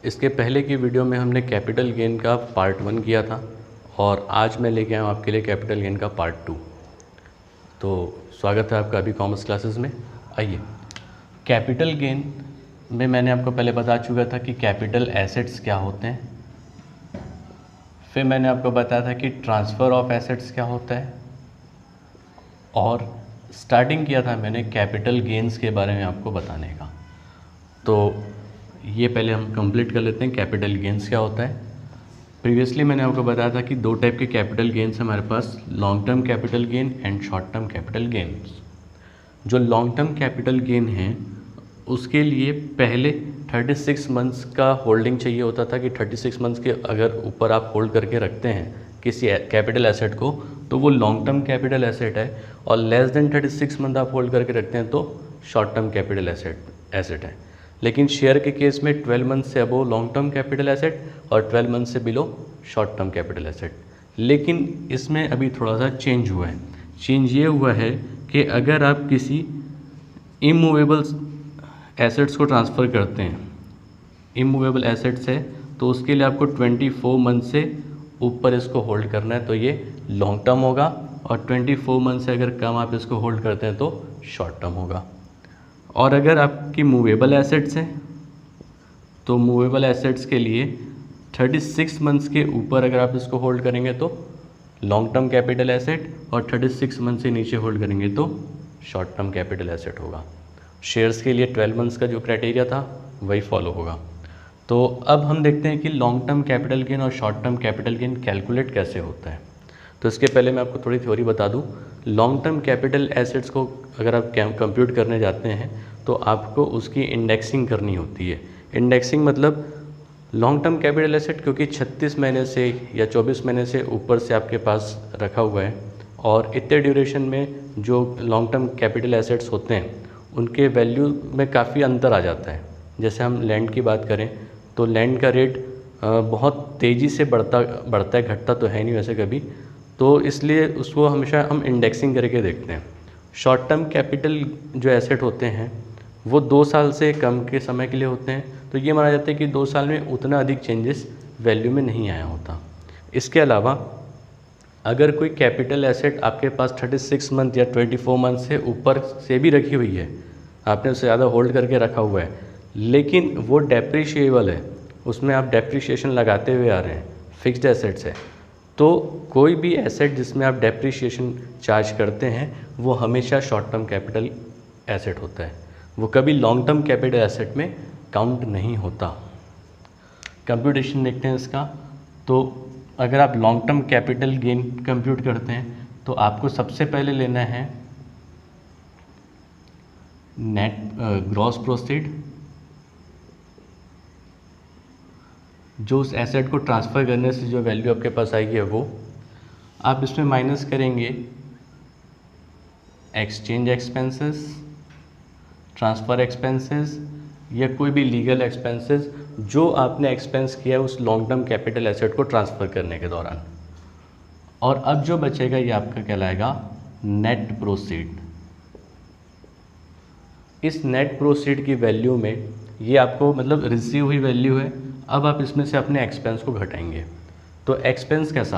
इसके पहले की वीडियो में हमने कैपिटल गेन का पार्ट 1 किया था और आज मैं लेके आया हूँ आपके लिए कैपिटल गेन का पार्ट 2। तो स्वागत है आपका अभी कॉमर्स क्लासेस में। आइए, कैपिटल गेन में मैंने आपको पहले बता चुका था कि कैपिटल एसेट्स क्या होते हैं, फिर मैंने आपको बताया था कि ट्रांसफ़र ऑफ एसेट्स क्या होता है, और स्टार्टिंग किया था मैंने कैपिटल गेन्स के बारे में आपको बताने का। तो ये पहले हम कंप्लीट कर लेते हैं कैपिटल गेन्स क्या होता है। प्रीवियसली मैंने आपको बताया था कि दो टाइप के कैपिटल गेन्स हमारे पास, long term capital gain and short term capital gains. जो लॉन्ग टर्म कैपिटल गेन है उसके लिए पहले 36 मंथ्स का होल्डिंग चाहिए होता था कि 36 मंथ्स के अगर ऊपर आप होल्ड करके रखते हैं किसी कैपिटल एसेट को तो वो लॉन्ग टर्म कैपिटल एसेट है, और लेस देन 36 मंथ आप होल्ड करके रखते हैं तो शॉर्ट टर्म कैपिटल एसेट है। लेकिन शेयर के केस में 12 मंथ से above long term capital asset और 12 मंथ से below short term capital asset. लेकिन इसमें अभी थोड़ा सा चेंज हुआ है। चेंज ये हुआ है कि अगर आप किसी इमूवेबल एसेट्स को ट्रांसफ़र करते हैं, इमूवेबल एसेट्स है, तो उसके लिए आपको 24 मंथ से ऊपर इसको होल्ड करना है तो ये लॉन्ग टर्म होगा, और 24 मंथ से अगर कम आप इसको होल्ड करते हैं तो शॉर्ट टर्म होगा। और अगर आपकी मूवेबल एसेट्स हैं तो मूवेबल एसेट्स के लिए 36 मंथ्स के ऊपर अगर आप इसको होल्ड करेंगे तो लॉन्ग टर्म कैपिटल एसेट, और 36 मंथ से नीचे होल्ड करेंगे तो शॉर्ट टर्म कैपिटल एसेट होगा। शेयर्स के लिए 12 मंथ्स का जो क्राइटेरिया था वही फॉलो होगा। तो अब हम देखते हैं कि लॉन्ग टर्म कैपिटल गेन और short term capital gain calculate कैसे होता है। तो इसके पहले मैं आपको थोड़ी थ्योरी बता दूं। लॉन्ग टर्म कैपिटल एसेट्स को अगर आप कंप्यूट करने जाते हैं तो आपको उसकी इंडेक्सिंग करनी होती है। इंडेक्सिंग मतलब लॉन्ग टर्म कैपिटल एसेट क्योंकि 36 महीने से या 24 महीने से ऊपर से आपके पास रखा हुआ है, और इतने ड्यूरेशन में जो लॉन्ग टर्म कैपिटल एसेट्स होते हैं उनके वैल्यू में काफ़ी अंतर आ जाता है। जैसे हम लैंड की बात करें तो लैंड का रेट बहुत तेज़ी से बढ़ता है, घटता तो है नहीं वैसे कभी, तो इसलिए उसको हमेशा हम इंडेक्सिंग करके देखते हैं। शॉर्ट टर्म कैपिटल जो एसेट होते हैं वो 2 साल से कम के समय के लिए होते हैं, तो ये माना जाता है कि 2 साल में उतना अधिक चेंजेस वैल्यू में नहीं आया होता। इसके अलावा अगर कोई कैपिटल एसेट आपके पास 36 मंथ या 24 मंथ से ऊपर से भी रखी हुई है, आपने उससे ज़्यादा होल्ड करके रखा हुआ है, लेकिन वो डेप्रिशिएबल है, उसमें आप डेप्रिशिएशन लगाते हुए आ रहे हैं, फिक्स्ड एसेट्स है, तो कोई भी एसेट जिसमें आप डेप्रिशिएशन चार्ज करते हैं वो हमेशा शॉर्ट टर्म कैपिटल एसेट होता है, वो कभी लॉन्ग टर्म कैपिटल एसेट में काउंट नहीं होता। कंप्यूटेशन देखते हैं इसका। तो अगर आप long term capital gain compute करते हैं तो आपको सबसे पहले लेना है नेट ग्रॉस प्रोसीड, जो उस एसेट को ट्रांसफ़र करने से जो वैल्यू आपके पास आएगी है वो आप इसमें माइनस करेंगे एक्सचेंज एक्सपेंसेस, ट्रांसफ़र एक्सपेंसेस या कोई भी लीगल एक्सपेंसेस जो आपने एक्सपेंस किया है उस लॉन्ग टर्म कैपिटल एसेट को ट्रांसफ़र करने के दौरान। और अब जो बचेगा ये आपका कहलाएगा नेट प्रोसीड। इस नेट प्रोसीड की वैल्यू में ये आपको मतलब रिसीव हुई वैल्यू है। अब आप इसमें से अपने एक्सपेंस को घटाएंगे। तो एक्सपेंस कैसा,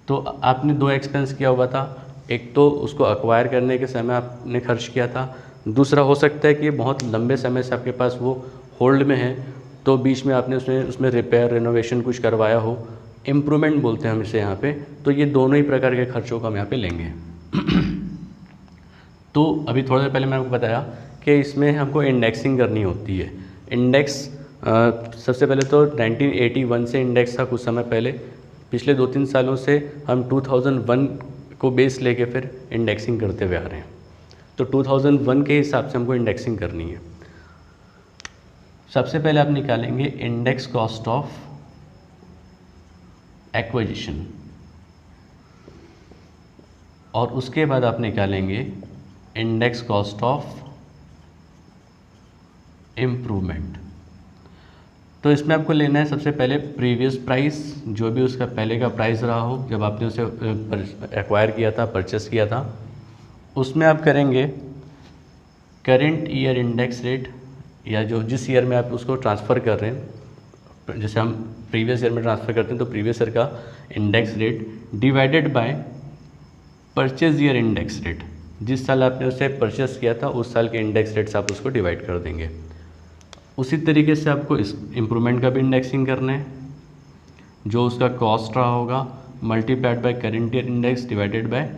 तो आपने 2 एक्सपेंस किया हुआ था। एक तो उसको एक्वायर करने के समय आपने खर्च किया था, दूसरा हो सकता है कि बहुत लंबे समय से आपके पास वो होल्ड में है तो बीच में आपने उसमें रिपेयर रेनोवेशन कुछ करवाया हो, इम्प्रूवमेंट बोलते हैं हम इसे यहाँ पे। तो ये दोनों ही प्रकार के खर्चों को हम यहाँ पे लेंगे। तो अभी थोड़ी देर पहले मैंने आपको बताया कि इसमें हमको इंडेक्सिंग करनी होती है। इंडेक्स सबसे पहले तो 1981 से इंडेक्स था कुछ समय पहले, पिछले 2-3 सालों से हम 2001 को बेस लेके फिर इंडेक्सिंग करते हुए आ रहे हैं। तो 2001 के हिसाब से हमको इंडेक्सिंग करनी है। सबसे पहले आप निकालेंगे इंडेक्स कॉस्ट ऑफ एक्विजिशन, और उसके बाद आप निकालेंगे इंडेक्स कॉस्ट ऑफ इम्प्रूवमेंट। तो इसमें आपको लेना है सबसे पहले प्रीवियस प्राइस, जो भी उसका पहले का प्राइस रहा हो जब आपने उसे एक्वायर किया था, परचेस किया था, उसमें आप करेंगे करेंट ईयर इंडेक्स रेट, या जो जिस ईयर में आप उसको ट्रांसफ़र कर रहे हैं जैसे हम प्रीवियस ईयर में ट्रांसफ़र करते हैं तो प्रीवियस ईयर का index rate divided by purchase year index rate, जिस साल आपने उसे परचेस किया था उस साल के इंडेक्स रेट से आप उसको डिवाइड कर देंगे। उसी तरीके से आपको इस इम्प्रूवमेंट का भी इंडेक्सिंग करना है, जो उसका कॉस्ट रहा होगा multiplied by current year index divided by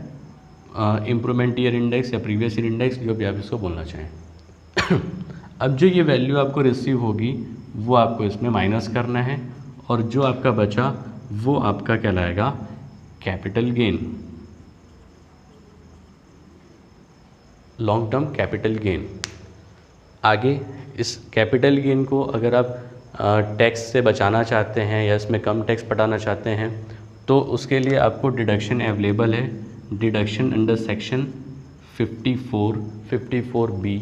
improvement year index या प्रीवियस ईयर इंडेक्स, जो भी आप इसको बोलना चाहें। अब जो ये वैल्यू आपको रिसीव होगी वो आपको इसमें माइनस करना है, और जो आपका बचा वो आपका कहलाएगा capital gain, long term capital gain. आगे इस कैपिटल गेन को अगर आप टैक्स से बचाना चाहते हैं या इसमें कम टैक्स पटाना चाहते हैं तो उसके लिए आपको डिडक्शन अवेलेबल है, deduction under section 54, 54B,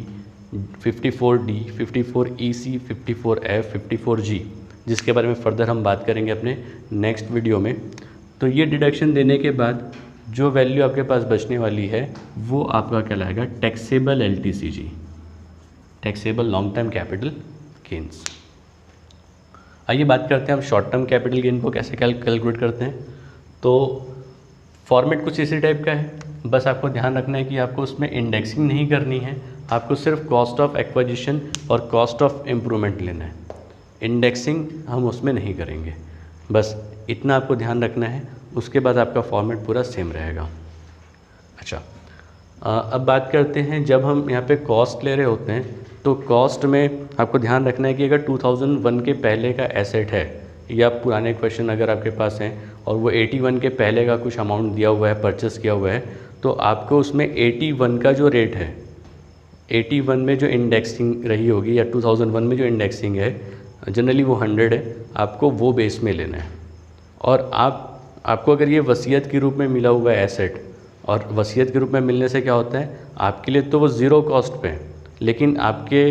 54D, 54EC, 54F, 54G, जिसके बारे में फर्दर हम बात करेंगे अपने नेक्स्ट वीडियो में। तो ये डिडक्शन देने के बाद जो वैल्यू आपके पास बचने वाली है वो आपका कहलाएगा taxable LTCG, taxable long term capital gains. आइए बात करते हैं हम शॉर्ट टर्म कैपिटल गेन को कैसे कैलकुलेट करते हैं। तो फॉर्मेट कुछ इसी टाइप का है, बस आपको ध्यान रखना है कि आपको उसमें इंडेक्सिंग नहीं करनी है, आपको सिर्फ कॉस्ट ऑफ एक्विजिशन और कॉस्ट ऑफ इम्प्रूवमेंट लेना है। इंडेक्सिंग हम उसमें नहीं करेंगे, बस इतना आपको ध्यान रखना है। उसके बाद आपका फॉर्मेट पूरा सेम रहेगा। अच्छा, अब बात करते हैं जब हम यहाँ पे कॉस्ट ले रहे होते हैं तो कॉस्ट में आपको ध्यान रखना है कि अगर 2001 के पहले का एसेट है या पुराने क्वेश्चन अगर आपके पास हैं और वो 81 के पहले का कुछ अमाउंट दिया हुआ है, परचेस किया हुआ है, तो आपको उसमें 81 का जो रेट है, 81 में जो इंडेक्सिंग रही होगी या 2001 में जो इंडेक्सिंग है जनरली वो 100 है, आपको वो बेस में लेना है। और आपको अगर ये वसीयत के रूप में मिला हुआ है एसेट, और वसीयत के रूप में मिलने से क्या होता है आपके लिए तो वो ज़ीरो कॉस्ट पे है, लेकिन आपके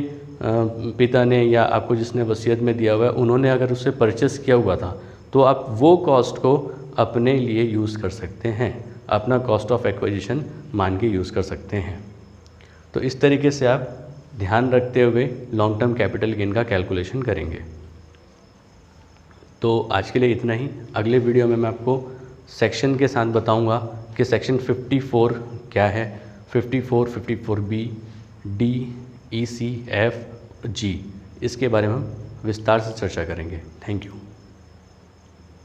पिता ने या आपको जिसने वसीयत में दिया हुआ है उन्होंने अगर उससे परचेस किया हुआ था तो आप वो कॉस्ट को अपने लिए यूज़ कर सकते हैं, अपना कॉस्ट ऑफ एक्विजिशन मान के यूज़ कर सकते हैं। तो इस तरीके से आप ध्यान रखते हुए लॉन्ग टर्म कैपिटल गेन का कैलकुलेशन करेंगे। तो आज के लिए इतना ही। अगले वीडियो में मैं आपको सेक्शन के साथ बताऊंगा कि सेक्शन 54 क्या है, 54, 54B, D, EC, F, G, इसके बारे में हम विस्तार से चर्चा करेंगे। Thank you.